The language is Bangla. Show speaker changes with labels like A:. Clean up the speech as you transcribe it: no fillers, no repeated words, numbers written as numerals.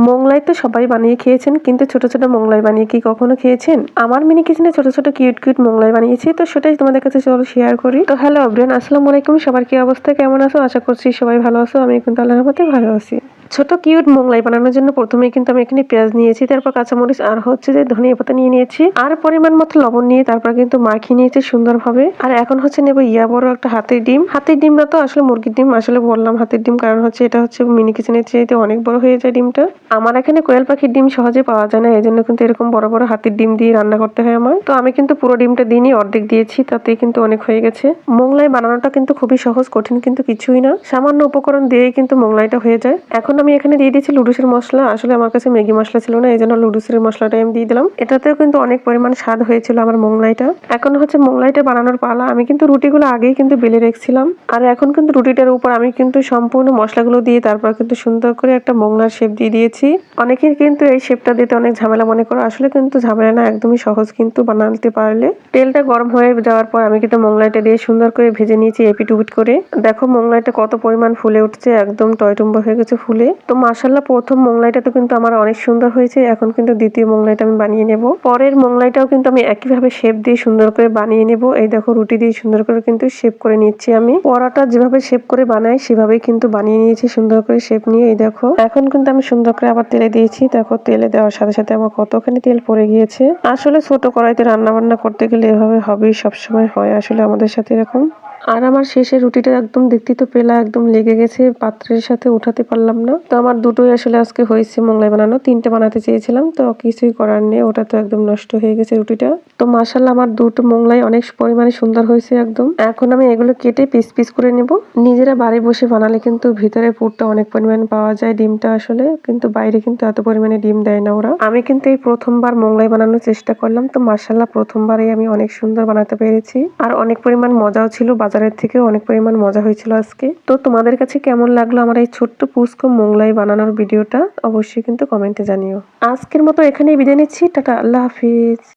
A: মোংলাই তো সবাই বানিয়ে খেয়েছেন, কিন্তু ছোট ছোট মোংলাই বানিয়ে কি কখনো খেয়েছেন? আমার মিনি কিচেনে ছোট ছোট কিউট কিউট মোংলাই বানিয়েছি, তো সেটাই তোমাদের কাছে চলো শেয়ার করি। তো হ্যালো এভরিওয়ান, আসসালামু আলাইকুম। সবার কি অবস্থা, কেমন আছো? আশা করছি সবাই ভালো আছো। আমি কিন্তু আল্লাহর রহমতে ভালো আছি। ছোট কিউট মোংলাই বানানোর জন্য প্রথমেই কিন্তু আমি এখানে পেঁয়াজ নিয়েছি, তারপর কাঁচামরিচ আর হচ্ছে যে ধনিয়া পাতা নিয়ে নিয়েছি, আর পরিমাণ মতো লবণ নিয়ে তারপর কিন্তু মাখিয়ে নিয়েছি সুন্দরভাবে। আর এখন হচ্ছে নেব বড় একটা হাতির ডিম। হাতির ডিম না তো, আসলে মুরগির ডিম। আসলে বললাম হাতির ডিম কারণ হচ্ছে এটা হচ্ছে মিনি কিচেনের চাইতে অনেক বড় হয়ে যায় ডিমটা। আমার এখানে কোয়েল পাখির ডিম সহজে পাওয়া যায় না, এই জন্য কিন্তু এরকম বড় বড় হাতির ডিম দিয়ে রান্না করতে হয় আমার। তো আমি কিন্তু পুরো ডিমটা দিইনি, অর্ধেক দিয়েছি, তাতেই কিন্তু অনেক হয়ে গেছে। মোংলাই বানানোটা কিন্তু খুবই সহজ, কঠিন কিন্তু কিছুই না। সামান্য উপকরণ দিয়েই কিন্তু মোংলাইটা হয়ে যায়। এখন আমি এখানে দিয়ে দিচ্ছি লুডুসের মশলা। আসলে আমার কাছে ম্যাগি মশলা ছিল না, এই জন্য লুডুসের মশলাটা আমি দিয়ে দিলাম। এটাতেও কিন্তু অনেক পরিমাণ স্বাদ হয়েছিল আমার মোংলাইটা। এখন হচ্ছে মোংলাইটা বানানোর পালা। আমি কিন্তু রুটিগুলো আগেই কিন্তু বেলে রেখেছিলাম, আর এখন কিন্তু রুটিটার উপর আমি কিন্তু সম্পূর্ণ মশলাগুলো দিয়ে তারপর কিন্তু সুন্দর করে একটা মোংলার শেপ দিয়ে দিয়েছি। অনেকেই কিন্তু এই শেপটা দিতে অনেক ঝামেলা মনে করো, আসলে কিন্তু ঝামেলা না, একদমই সহজ কিন্তু বানাতে পারলে। তেলটা গরম হয়ে যাওয়ার পর আমি কিন্তু মোংলাইটা দিয়ে সুন্দর করে ভেজে নিয়েছি এপিট উপিট করে। দেখো মোংলাইটা কত পরিমাণ ফুলে উঠছে, একদম টয়টুম্বা হয়ে গেছে ফুলে। তো মাশাআল্লাহ, প্রথম মোংলাইটা তো কিন্তু আমার অনেক সুন্দর হয়েছে। এখন কিন্তু দ্বিতীয় মোংলাইটা আমি বানিয়ে নেব। পরের মোংলাইটাও কিন্তু আমি একইভাবে শেপ দিয়ে সুন্দর করে বানিয়ে নেব। এই দেখো রুটি দিয়ে সুন্দর করে কিন্তু শেপ করে নিচ্ছি আমি। পরোটা যেভাবে শেপ করে বানাই সেভাবেই কিন্তু বানিয়ে নিয়েছি সুন্দর করে শেপ নিয়ে। এই দেখো এখন কিন্তু আমি সুন্দর করে আবার তেলে দিয়েছি। দেখো তেলে দেওয়ার সাথে সাথে আমার কতখানি তেল পড়ে গিয়েছে। আসলে ছোট কড়াইতে রান্না বান্না করতে গেলে এভাবে হবেই, সবসময় হয় আসলে আমাদের সাথে এরকম। আর আমার শেষে রুটিটা একদম দেখতে তো পেলা একদম লেগে গেছে, পাত্রের সাথে উঠাতে পারলাম না। তো আমার দুটোই আসলে আজকে হয়েছে মোংলাই বানানো। 3টে বানাতে চেয়েছিলাম, তো কিছুই করার নেই, ওটা তো একদম নষ্ট হয়ে গেছে রুটিটা। তো মাশাআল্লাহ, আমার দুটো মোংলাই অনেক পরিমাণে সুন্দর হয়েছে একদম। এখন আমি এগুলো কেটে পিস পিস করে নেব। নিজেরা বাড়ি বসে বানালে কিন্তু ভিতরে পুরটা অনেক পরিমাণে পাওয়া যায় ডিমটা আসলে, কিন্তু বাইরে কিন্তু এত পরিমাণে ডিম দেয় না ওরা। আমি কিন্তু এই প্রথমবার মোংলাই বানানোর চেষ্টা করলাম, তো মাশাআল্লাহ প্রথমবারই আমি অনেক সুন্দর বানাতে পেরেছি, আর অনেক পরিমাণ মজাও ছিল। বাজারের থেকে অনেক পরিমাণ মজা হয়েছিল আজকে। তো তোমাদের কাছে কেমন লাগলো আমার এই ছোট্ট পুস্কো মোংলাই বানানোর ভিডিওটা, অবশ্যই কিন্তু কমেন্টে জানিও। আজকের মতো এখানেই বিদায় নিচ্ছি। টাটা, আল্লাহ হাফিজ।